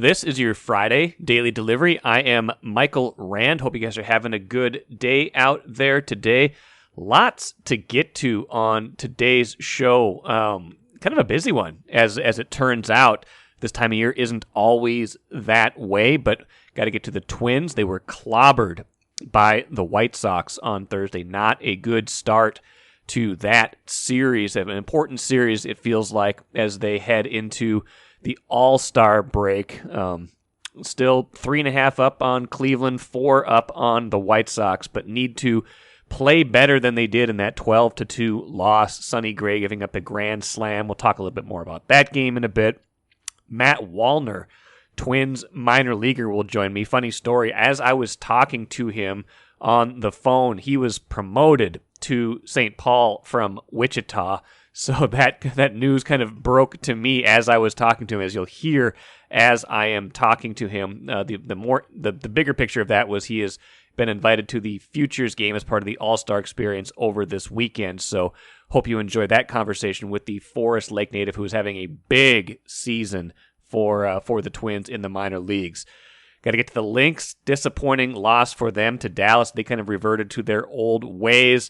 This is your Friday daily delivery. I am Michael Rand. Hope you guys are having a good day out there today. Lots to get to on today's show. Kind of a busy one, as it turns out. This time of year isn't always that way, but got to get to the Twins. They were clobbered by the White Sox on Thursday. Not a good start to that series, an important series, it feels like, as they head into the All-Star break. Still 3.5 up on Cleveland, 4 up on the White Sox, but need to play better than they did in that 12-2 loss. Sonny Gray giving up a grand slam. We'll talk a little bit more about that game in a bit. Matt Wallner, Twins minor leaguer, will join me. Funny story, as I was talking to him on the phone, he was promoted to St. Paul from Wichita. So that news kind of broke to me as I was talking to him, as you'll hear as I am talking to him. The bigger picture of that was he has been invited to the Futures game as part of the All-Star experience over this weekend. So hope you enjoy that conversation with the Forest Lake native, who is having a big season for the Twins in the minor leagues. Got to get to the Lynx. Disappointing loss for them to Dallas. They kind of reverted to their old ways.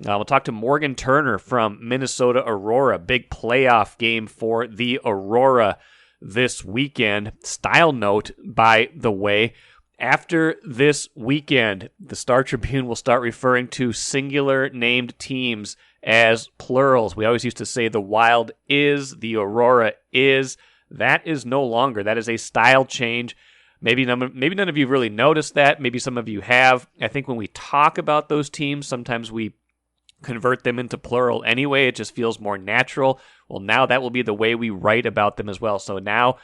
We'll talk to Morgan Turner from Minnesota Aurora. Big playoff game for the Aurora this weekend. Style note, by the way, after this weekend, the Star Tribune will start referring to singular named teams as plurals. We always used to say the Wild is, the Aurora is. That is no longer. That is a style change. Maybe none of you really noticed that. Maybe some of you have. I think when we talk about those teams, sometimes we convert them into plural anyway. It just feels more natural. Well, now that will be the way we write about them as well. So now,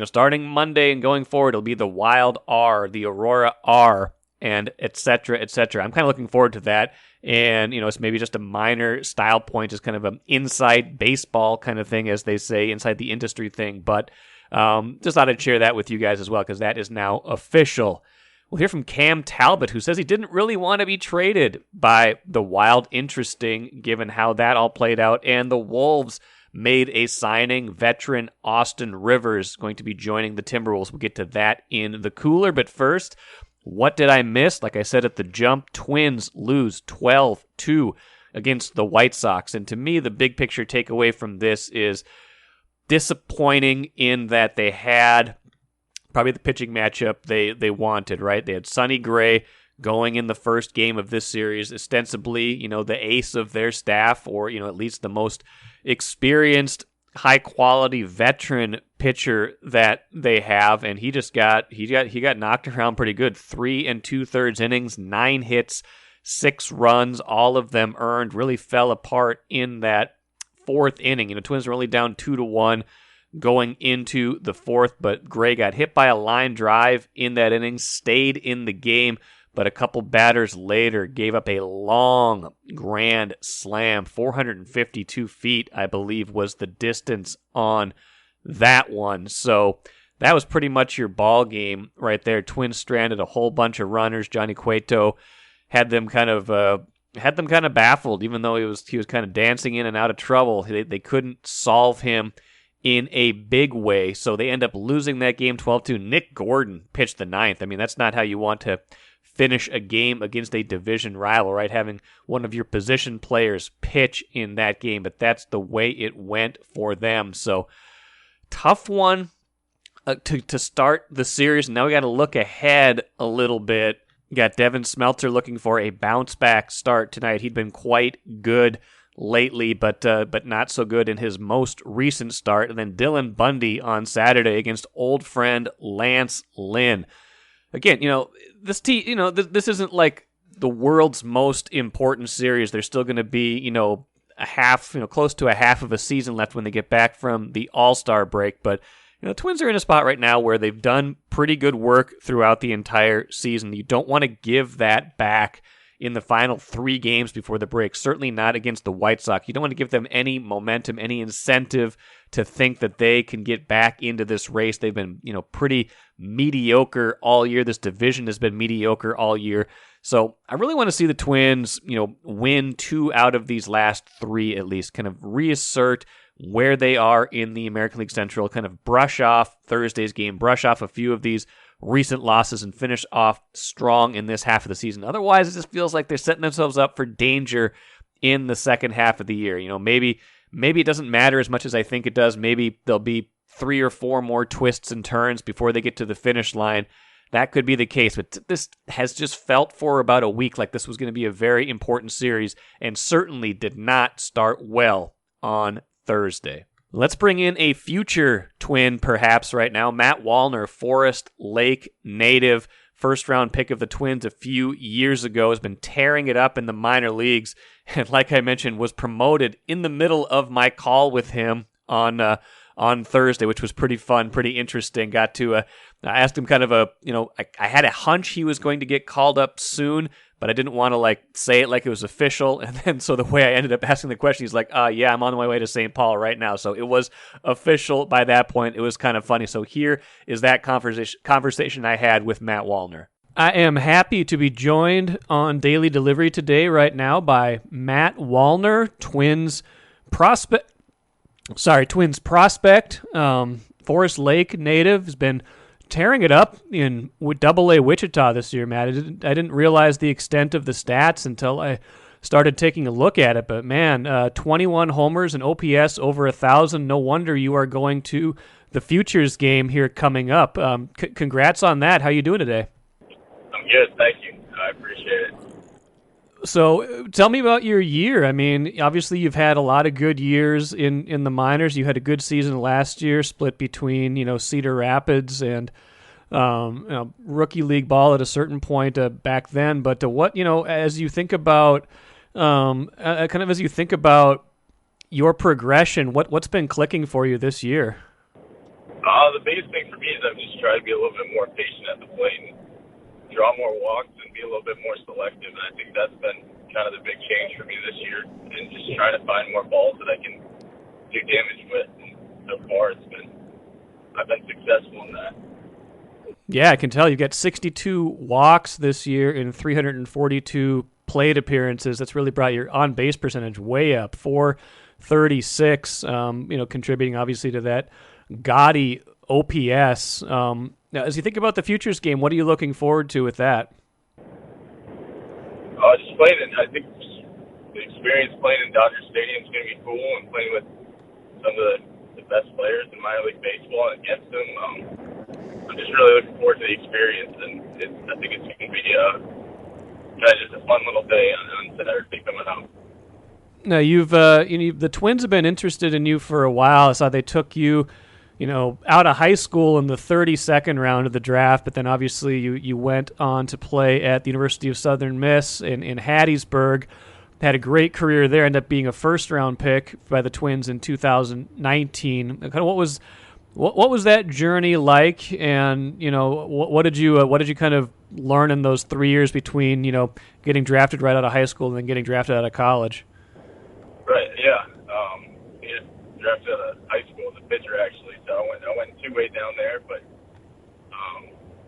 starting Monday and going forward, it'll be the Wild are, the Aurora are, and et cetera, et cetera. I'm kind of looking forward to that. And, it's maybe just a minor style point, just kind of an inside baseball kind of thing, as they say, inside the industry thing. But just thought I'd share that with you guys as well, because that is now official. We'll hear from Cam Talbot, who says he didn't really want to be traded by the Wild. Interesting, given how that all played out. And the Wolves made a signing. Veteran Austin Rivers going to be joining the Timberwolves. We'll get to that in the cooler. But first, what did I miss? Like I said at the jump, Twins lose 12-2 against the White Sox. And to me, the big picture takeaway from this is disappointing in that they had probably the pitching matchup they wanted, right? They had Sonny Gray going in the first game of this series, ostensibly, the ace of their staff, or, at least the most experienced, high-quality veteran pitcher that they have, and he got knocked around pretty good. 3 2/3 innings, 9 hits, 6 runs, all of them earned. Really fell apart in that fourth inning. Twins were only down 2-1 going into the fourth, but Gray got hit by a line drive in that inning, stayed in the game, but a couple batters later gave up a long grand slam. 452 feet, I believe, was the distance on that one. So that was pretty much your ball game right there. Twins stranded a whole bunch of runners. Johnny Cueto had them kind of baffled, even though he was kind of dancing in and out of trouble. They couldn't solve him in a big way, so they end up losing that game 12-2. Nick Gordon pitched the ninth. I mean, that's not how you want to finish a game against a division rival, right? Having one of your position players pitch in that game, but that's the way it went for them. So, tough one to start the series. Now we got to look ahead a little bit. You got Devin Smeltzer looking for a bounce-back start tonight. He'd been quite good lately, but not so good in his most recent start. And then Dylan Bundy on Saturday against old friend Lance Lynn. Again, this team, this isn't like the world's most important series. There's still going to be, a half, close to a half of a season left when they get back from the All-Star break. But Twins are in a spot right now where they've done pretty good work throughout the entire season. You don't want to give that back in the final 3 games before the break. Certainly not against the White Sox. You don't want to give them any momentum, any incentive to think that they can get back into this race. They've been, pretty mediocre all year. This division has been mediocre all year. So I really want to see the Twins, win 2 out of these last 3 at least, kind of reassert where they are in the American League Central, kind of brush off Thursday's game, brush off a few of these recent losses, and finish off strong in this half of the season. Otherwise, it just feels like they're setting themselves up for danger in the second half of the year. Maybe it doesn't matter as much as I think it does. Maybe there'll be 3 or 4 more twists and turns before they get to the finish line. That could be the case, but this has just felt for about a week like this was going to be a very important series, and certainly did not start well on Thursday. Let's bring in a future Twin perhaps right now. Matt Wallner, Forest Lake native, first-round pick of the Twins a few years ago, has been tearing it up in the minor leagues, and like I mentioned, was promoted in the middle of my call with him on Thursday, which was pretty fun, pretty interesting. Got to I asked him kind of I had a hunch he was going to get called up soon, but I didn't want to say it like it was official. And then so the way I ended up asking the question, he's like, yeah, I'm on my way to St. Paul right now. So it was official by that point. It was kind of funny. So here is that conversation I had with Matt Wallner. I am happy to be joined on Daily Delivery today right now by Matt Wallner, Twins prospect, Forest Lake native, has been tearing it up in AA Wichita this year, Matt. I didn't realize the extent of the stats until I started taking a look at it. But man, 21 homers and OPS over 1,000. No wonder you are going to the Futures game here coming up. Congrats on that. How you doing today? I'm good, thank you. I appreciate it. So tell me about your year. I mean, obviously you've had a lot of good years in the minors. You had a good season last year, split between, Cedar Rapids and rookie league ball at a certain point back then. But as you think about as you think about your progression, what's been clicking for you this year? The biggest thing for me is I'm just trying to be a little bit more patient at the plate and draw more walks and be a little bit more selective. And I think that's been kind of the big change for me this year, and just trying to find more balls that I can do damage with. And so far, I've been successful in that. Yeah, I can tell you got 62 walks this year in 342 plate appearances. That's really brought your on-base percentage way up, 436, contributing obviously to that gaudy OPS. Now, as you think about the Futures game, what are you looking forward to with that? Just playing it. I think the experience playing in Dodger Stadium is going to be cool, and playing with some of the best players in minor league baseball and against them. I'm just really looking forward to the experience, and I think it's going to be kind of just a fun little day on Saturday coming up. Now, the Twins have been interested in you for a while. I saw they took you out of high school in the 32nd round of the draft, but then obviously you went on to play at the University of Southern Miss in Hattiesburg, had a great career there, ended up being a first-round pick by the Twins in 2019. Kind of what was that journey like, and what did you kind of learn in those 3 years between getting drafted right out of high school and then getting drafted out of college? Right. Yeah. Drafted out of high school as a pitcher, actually. So I went 2-way down there, but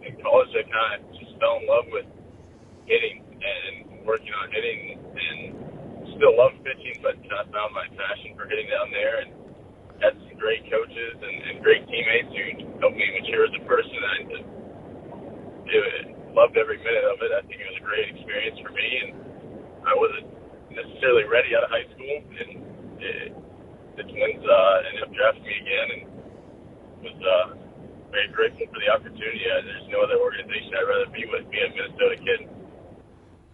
in college I kind of just fell in love with hitting and working on hitting, and still love pitching, but kind of found my passion for hitting down there, and had some great coaches and great teammates who helped me mature as a person. I loved every minute of it. I think it was a great experience for me, and I wasn't necessarily ready out of high school, and the Twins ended up drafting me again, and was very grateful for the opportunity. There's no other organization I'd rather be with, being a Minnesota kid.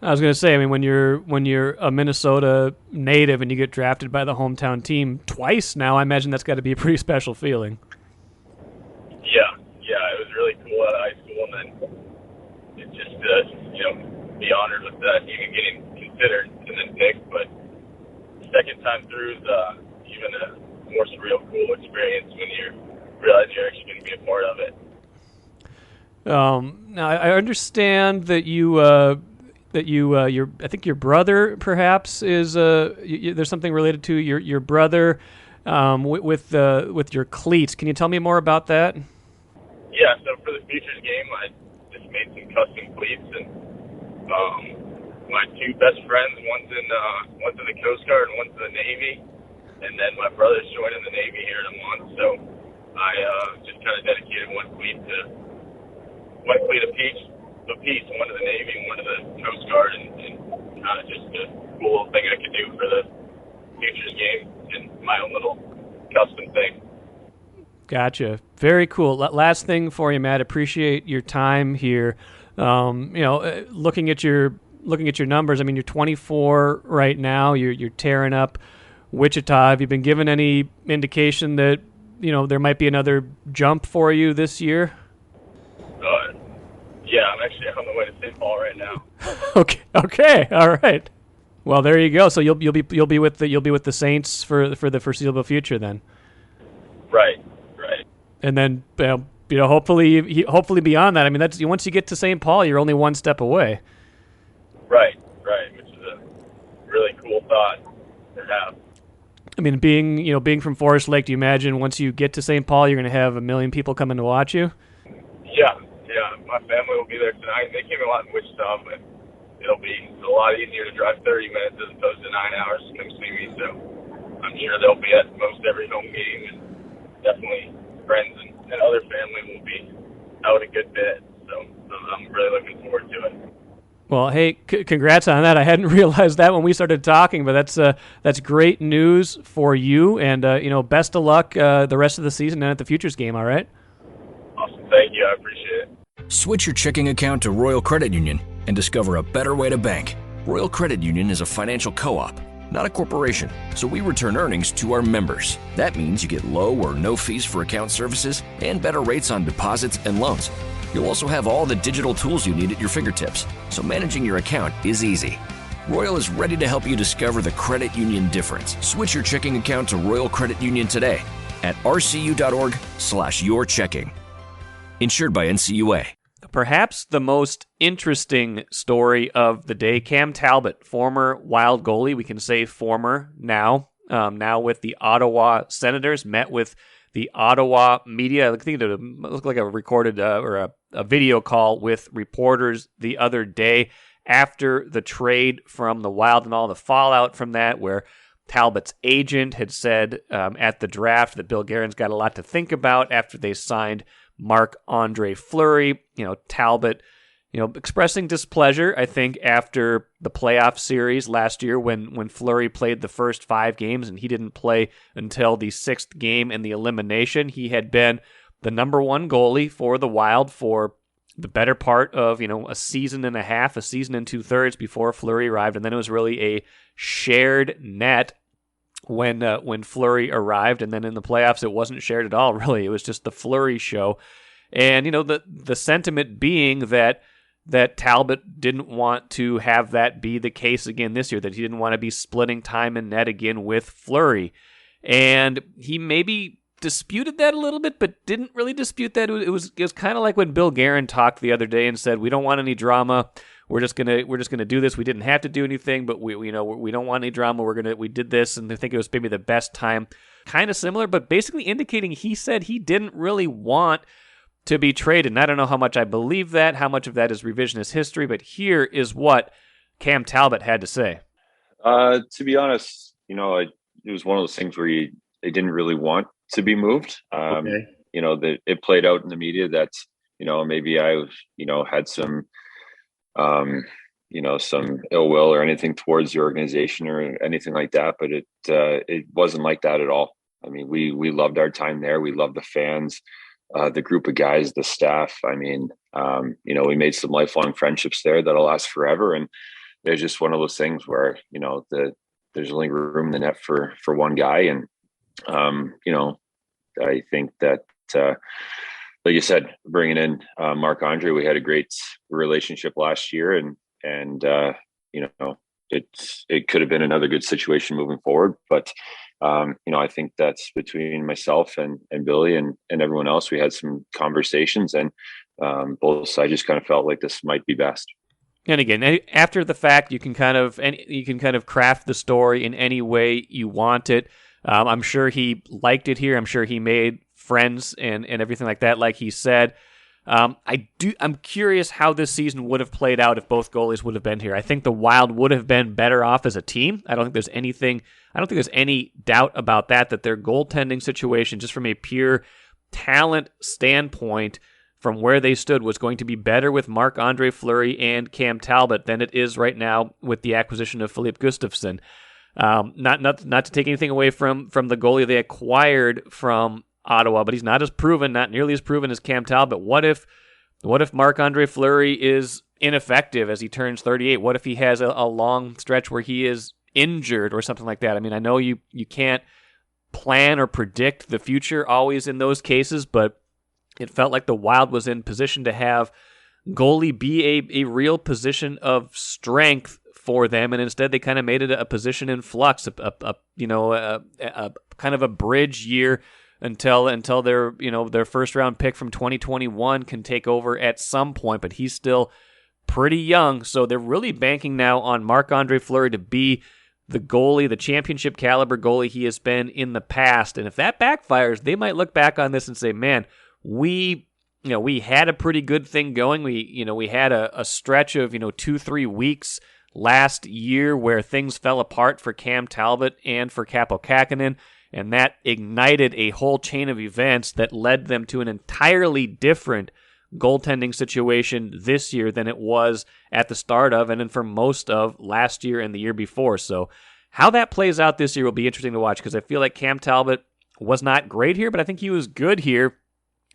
I was going to say, I mean, when you're a Minnesota native and you get drafted by the hometown team twice now, I imagine that's got to be a pretty special feeling. Yeah, it was really cool out of high school, and then it just be honored with that, even getting considered and then picked. But second time through is even a more surreal, cool experience when you realize you're actually going to be a part of it. Now I understand that I think your brother perhaps is there's something related to your brother with your cleats. Can you tell me more about that? Yeah, so for the Futures game, I just made some custom cleats, and my two best friends, one's in the Coast Guard and one's in the Navy. and then my brother's joining the Navy here in a month, so I just kind of dedicated one fleet apiece, one to the Navy and one to the Coast Guard, and kind of just a cool little thing I could do for the futures game and my own little custom thing. Gotcha. Very cool. Last thing for you, Matt. Appreciate your time here. Looking at your numbers, I mean, you're 24 right now. You're tearing up Wichita. Have you been given any indication that there might be another jump for you this year? Yeah, I'm actually on the way to St. Paul right now. Okay, all right. Well, there you go. So you'll be with the Saints for the foreseeable future then. Right. And then hopefully beyond that. I mean, that's once you get to St. Paul, you're only one step away. Right, which is a really cool thought to have. I mean, being from Forest Lake, do you imagine once you get to St. Paul, you're going to have 1 million people coming to watch you? Yeah. My family will be there tonight. They came a lot in Wichita, but it'll be a lot easier to drive 30 minutes as opposed to 9 hours to come see me. So I'm sure they'll be at most every home game, and definitely friends and other family will be out a good bit. So I'm really looking forward to it. Well, hey, congrats on that. I hadn't realized that when we started talking, but that's great news for you. And best of luck the rest of the season and at the Futures game. All right. Awesome. Thank you. I appreciate it. Switch your checking account to Royal Credit Union and discover a better way to bank. Royal Credit Union is a financial co-op, not a corporation, so we return earnings to our members. That means you get low or no fees for account services and better rates on deposits and loans. You'll also have all the digital tools you need at your fingertips, so managing your account is easy. Royal is ready to help you discover the credit union difference. Switch your checking account to Royal Credit Union today at rcu.org/yourchecking. Insured by NCUA. Perhaps the most interesting story of the day, Cam Talbot, former Wild goalie, we can say former now with the Ottawa Senators, met with the Ottawa media. I think it looked like a recorded or a video call with reporters the other day after the trade from the Wild and all the fallout from that, where Talbot's agent had said at the draft that Bill Guerin's got a lot to think about after they signed Marc-Andre Fleury. Talbot, expressing displeasure, I think, after the playoff series last year when Fleury played the first 5 games and he didn't play until the 6th game in the elimination. He had been the number 1 goalie for the Wild for the better part of, a season and a half, a season and 2/3 before Fleury arrived. And then it was really a shared net when Fleury arrived, and then in the playoffs it wasn't shared at all, really. It was just the Fleury show. And, the sentiment being that Talbot didn't want to have that be the case again this year, that he didn't want to be splitting time in net again with Fleury. And he maybe disputed that a little bit, but didn't really dispute that. It was kind of like when Bill Guerin talked the other day and said, we don't want any drama. We're just gonna do this. We didn't have to do anything, but we don't want any drama. We did this, and I think it was maybe the best time. Kind of similar, but basically indicating he said he didn't really want to be traded. And I don't know how much I believe that, how much of that is revisionist history, but here is what Cam Talbot had to say. To be honest, it was one of those things where they didn't really want to be moved. Okay. It played out in the media that maybe I had some. Some ill will or anything towards the organization or anything like that, but it wasn't like that at all. I mean, we loved our time there. We loved the fans, the group of guys, the staff. I mean, we made some lifelong friendships there that'll last forever. And it's just one of those things where, there's only room in the net for one guy. And, I think that, like you said, bringing in Marc-Andre, we had a great relationship last year, and it could have been another good situation moving forward. But I think that's between myself and Billy and everyone else. We had some conversations, and both sides just kind of felt like this might be best. And again, after the fact, you can kind of craft the story in any way you want it. I'm sure he liked it here. I'm sure he made friends and everything like that, like he said. I'm curious how this season would have played out if both goalies would have been here. I think the Wild would have been better off as a team. I don't think there's any doubt about that their goaltending situation, just from a pure talent standpoint, from where they stood, was going to be better with Marc-Andre Fleury and Cam Talbot than it is right now with the acquisition of Philippe Gustafsson. Not to take anything away from the goalie they acquired from Ottawa, but he's not nearly as proven as Cam Talbot. What if Marc-Andre Fleury is ineffective as he turns 38? What if he has a long stretch where he is injured or something like that? I mean, I know you can't plan or predict the future always in those cases, but it felt like the Wild was in position to have goalie be a real position of strength for them, and instead they kind of made it a position in flux, a kind of a bridge year until their first round pick from 2021 can take over at some point, but he's still pretty young, so they're really banking now on Marc-Andre Fleury to be the goalie, the championship caliber goalie he has been in the past. And if that backfires, they might look back on this and say, man, we had a pretty good thing going. We had a stretch of 2-3 weeks last year where things fell apart for Cam Talbot and for Kaapo Kähkönen, and that ignited a whole chain of events that led them to an entirely different goaltending situation this year than it was at the start of and then for most of last year and the year before. So how that plays out this year will be interesting to watch, because I feel like Cam Talbot was not great here, but I think he was good here,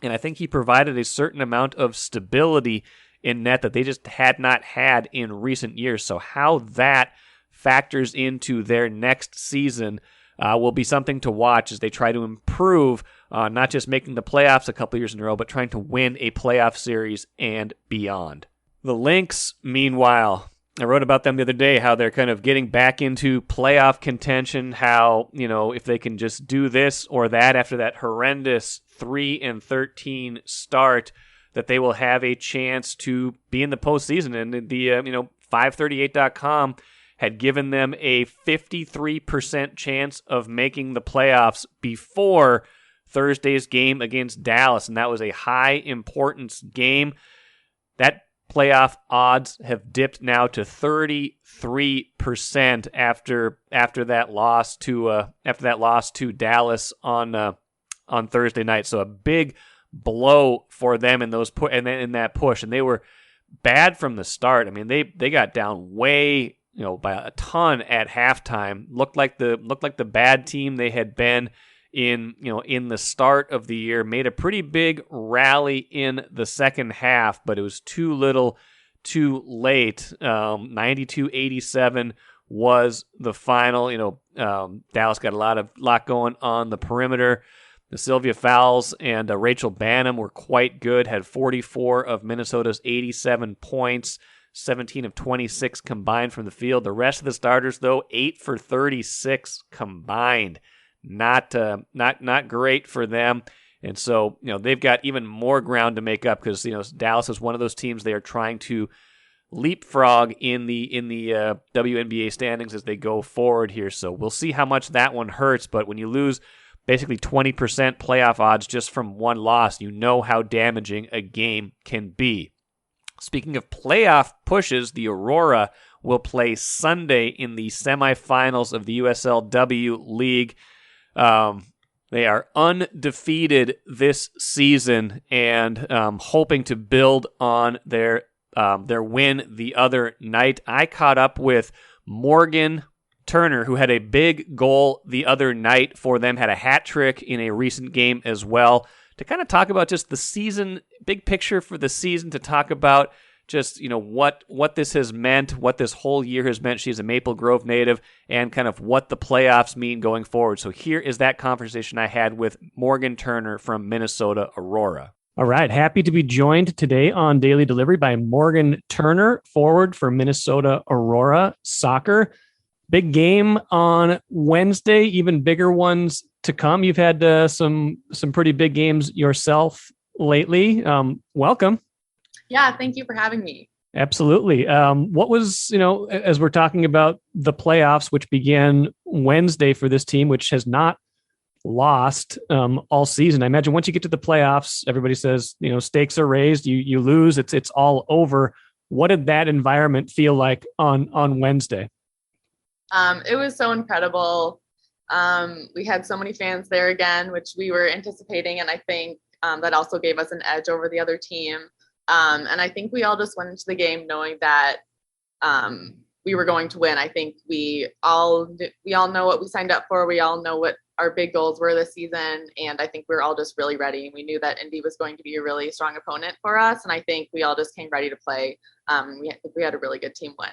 and I think he provided a certain amount of stability in net that they just had not had in recent years. So how that factors into their next season will be something to watch as they try to improve, not just making the playoffs a couple years in a row, but trying to win a playoff series and beyond. The Lynx, meanwhile, I wrote about them the other day, how they're kind of getting back into playoff contention, how, if they can just do this or that after that horrendous 3-13 start, that they will have a chance to be in the postseason. And the 538.com had given them a 53% chance of making the playoffs before Thursday's game against Dallas, and that was a high importance game. That playoff odds have dipped now to 33% after that loss to Dallas on Thursday night. So a big blow for them in those in that push, and they were bad from the start. I mean, they got down way by a ton at halftime. Looked like the bad team they had been in the start of the year. Made a pretty big rally in the second half, but it was too little, too late. 92-87 was the final. Dallas got a lot going on the perimeter. The Sylvia Fowles and Rachel Bannum were quite good. Had 44 of Minnesota's 87 points. 17 of 26 combined from the field. The rest of the starters, though, 8 for 36 combined. Not great for them. And so, they've got even more ground to make up, because, Dallas is one of those teams they are trying to leapfrog in the WNBA standings as they go forward here. So we'll see how much that one hurts. But when you lose basically 20% playoff odds just from one loss, you know how damaging a game can be. Speaking of playoff pushes, the Aurora will play Sunday in the semifinals of the USLW League. They are undefeated this season and hoping to build on their win the other night. I caught up with Morgan Turner, who had a big goal the other night for them, had a hat trick in a recent game as well, to kind of talk about just the season, big picture for the season, to talk about just, what this has meant, what this whole year has meant. She's a Maple Grove native, and kind of what the playoffs mean going forward. So here is that conversation I had with Morgan Turner from Minnesota Aurora. All right. Happy to be joined today on Daily Delivery by Morgan Turner, forward for Minnesota Aurora Soccer. Big game on Wednesday, even bigger ones to come. You've had some pretty big games yourself lately. Welcome. Yeah, thank you for having me. Absolutely. What was, as we're talking about the playoffs, which began Wednesday for this team, which has not lost all season. I imagine once you get to the playoffs, everybody says, stakes are raised, you lose, it's all over. What did that environment feel like on Wednesday? It was so incredible. We had so many fans there again, which we were anticipating. And I think that also gave us an edge over the other team. And I think we all just went into the game knowing that we were going to win. I think we all know what we signed up for. We all know what our big goals were this season. And I think we were all just really ready. We knew that Indy was going to be a really strong opponent for us. And I think we all just came ready to play. We had a really good team win.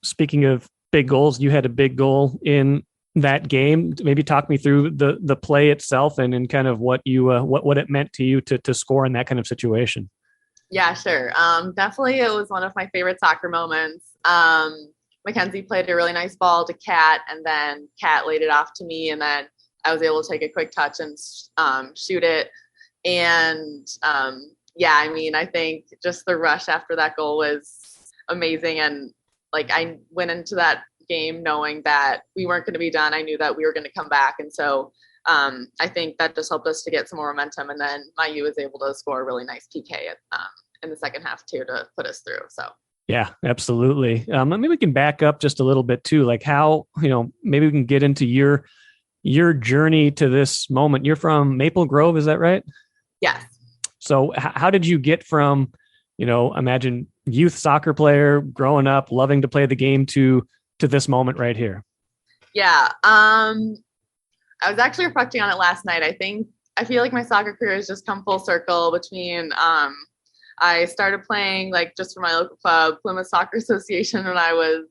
Speaking of big goals, you had a big goal in that game. Maybe talk me through the play itself and kind of what you what it meant to you to score in that kind of situation. Yeah, sure. Definitely, it was one of my favorite soccer moments. Mackenzie played a really nice ball to Kat, and then Kat laid it off to me, and then I was able to take a quick touch and shoot it. And I think just the rush after that goal was amazing. And I went into that game knowing that we weren't going to be done. I knew that we were going to come back. And so I think that just helped us to get some more momentum. And then Mayu was able to score a really nice PK in the second half too, to put us through. So. Yeah, absolutely. Maybe we can back up just a little bit too, like how, maybe we can get into your journey to this moment. You're from Maple Grove, is that right? Yes. So how did you get from, imagine youth soccer player growing up, loving to play the game to this moment right here? Yeah. I was actually reflecting on it last night. I feel like my soccer career has just come full circle between, I started playing just for my local club, Plymouth Soccer Association, when I was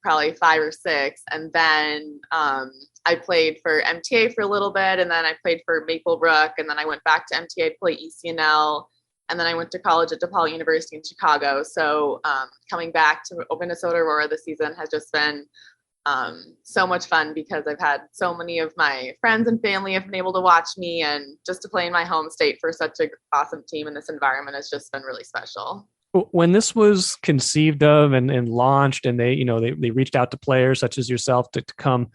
probably 5 or 6. And then I played for MTA for a little bit, and then I played for Maplebrook, and then I went back to MTA to play ECNL, and then I went to college at DePaul University in Chicago. So coming back to Minnesota Aurora this season has just been so much fun because I've had so many of my friends and family have been able to watch me, and just to play in my home state for such an awesome team in this environment has just been really special. When this was conceived of and launched, and they reached out to players such as yourself to come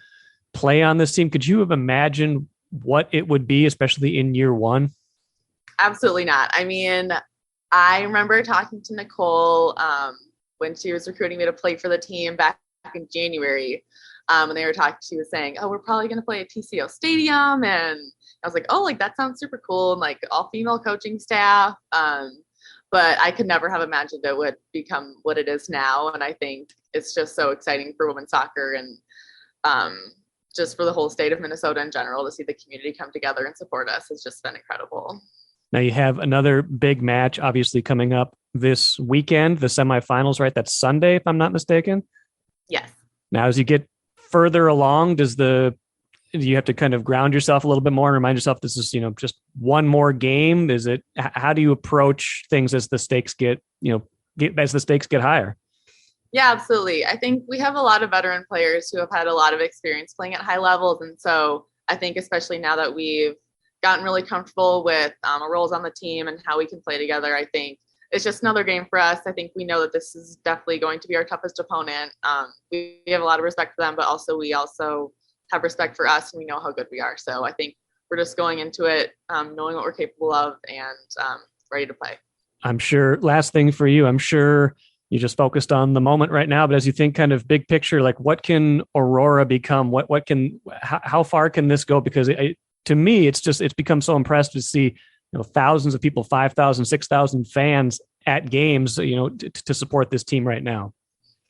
play on this team, could you have imagined what it would be, especially in year one? Absolutely not. I mean, I remember talking to Nicole when she was recruiting me to play for the team back in January. When they were talking, she was saying, "Oh, we're probably going to play at TCO Stadium." And I was like, "Oh, that sounds super cool." And all female coaching staff. But I could never have imagined it would become what it is now. And I think it's just so exciting for women's soccer and just for the whole state of Minnesota in general to see the community come together and support us has just been incredible. Now you have another big match obviously coming up this weekend, the semifinals, right? That's Sunday, if I'm not mistaken. Yes. Now, as you get further along, do you have to kind of ground yourself a little bit more and remind yourself this is, just one more game? How do you approach things as the stakes get higher? Yeah, absolutely. I think we have a lot of veteran players who have had a lot of experience playing at high levels. And so I think especially now that we've gotten really comfortable with our roles on the team and how we can play together, I think it's just another game for us. I think we know that this is definitely going to be our toughest opponent. We have a lot of respect for them, but we also have respect for us, and we know how good we are. So I think we're just going into it, knowing what we're capable of, and ready to play. I'm sure, last thing for you, I'm sure you just focused on the moment right now, but as you think kind of big picture, what can Aurora become? How far can this go? Because to me, it's become so impressive to see thousands of people, 5,000, 6,000 fans at games, to support this team right now.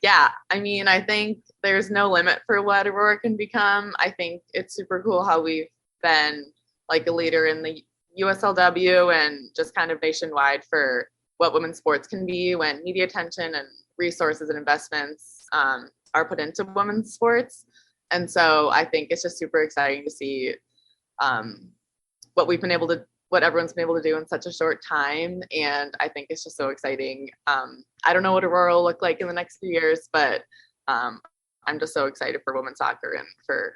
Yeah. I mean, I think there's no limit for what Aurora can become. I think it's super cool how we've been a leader in the USLW and just kind of nationwide for what women's sports can be when media attention and resources and investments are put into women's sports. And so I think it's just super exciting to see what everyone's been able to do in such a short time. And I think it's just so exciting. I don't know what Aurora will look like in the next few years, but I'm just so excited for women's soccer and for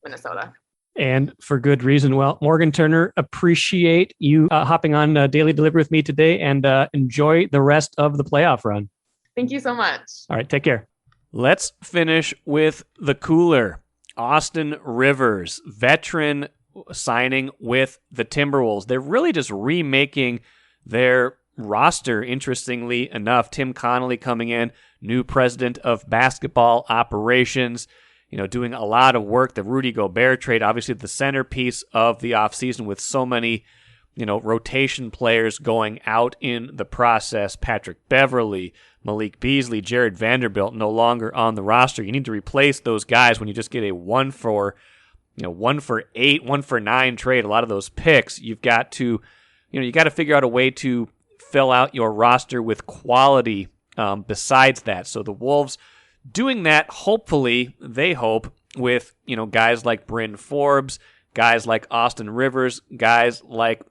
Minnesota. And for good reason. Well, Morgan Turner, appreciate you hopping on Daily Delivery with me today, and enjoy the rest of the playoff run. Thank you so much. All right, take care. Let's finish with the cooler. Austin Rivers, veteran signing with the Timberwolves. They're really just remaking their roster, interestingly enough. Tim Connolly coming in, new president of basketball operations, doing a lot of work. The Rudy Gobert trade, obviously the centerpiece of the offseason with so many, rotation players going out in the process. Patrick Beverly, Malik Beasley, Jared Vanderbilt no longer on the roster. You need to replace those guys when you just get a 1 for 8, 1 for 9 trade. A lot of those picks, you've got to, you got to figure out a way to fill out your roster with quality besides that. So the Wolves doing that, hopefully, they hope, with, guys like Bryn Forbes, guys like Austin Rivers, guys like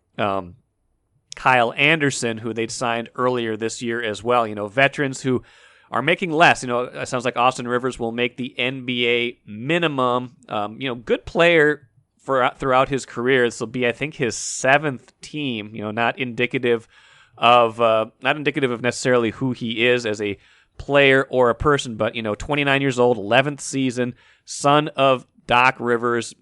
Kyle Anderson, who they'd signed earlier this year as well. Veterans who are making less. It sounds like Austin Rivers will make the NBA minimum. Good player throughout his career. This will be, I think, his 7th team. Not indicative of necessarily who he is as a player or a person, but 29 years old, 11th season, son of Doc Rivers.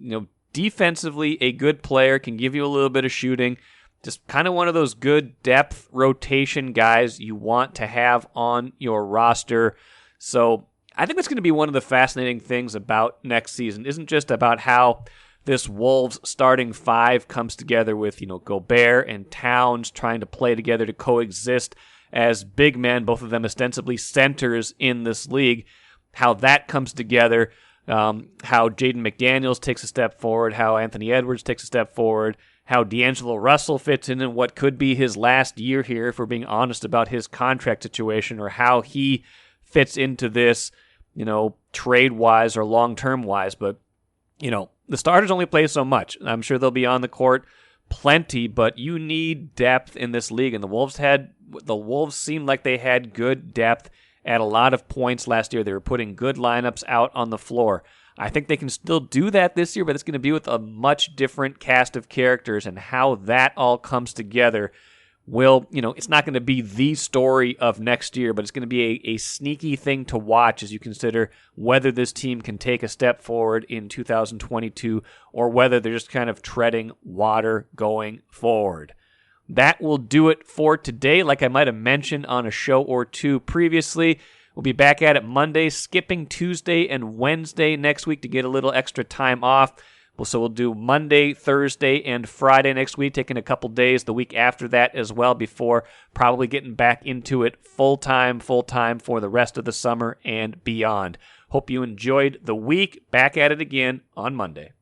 Defensively a good player, can give you a little bit of shooting. Just kind of one of those good depth rotation guys you want to have on your roster. So I think that's going to be one of the fascinating things about next season. Isn't just about how this Wolves starting 5 comes together with, Gobert and Towns trying to play together to coexist as big men, both of them ostensibly centers in this league, how that comes together, how Jaden McDaniels takes a step forward, how Anthony Edwards takes a step forward, how D'Angelo Russell fits in what could be his last year here, if we're being honest about his contract situation, or how he fits into this, trade-wise or long-term-wise. But, the starters only play so much. I'm sure they'll be on the court plenty, but you need depth in this league. And the Wolves seemed like they had good depth at a lot of points last year. They were putting good lineups out on the floor. I think they can still do that this year, but it's going to be with a much different cast of characters, and how that all comes together will, it's not going to be the story of next year, but it's going to be a sneaky thing to watch as you consider whether this team can take a step forward in 2022 or whether they're just kind of treading water going forward. That will do it for today. Like I might have mentioned on a show or two previously, we'll be back at it Monday, skipping Tuesday and Wednesday next week to get a little extra time off. So we'll do Monday, Thursday, and Friday next week, taking a couple days the week after that as well, before probably getting back into it full-time for the rest of the summer and beyond. Hope you enjoyed the week. Back at it again on Monday.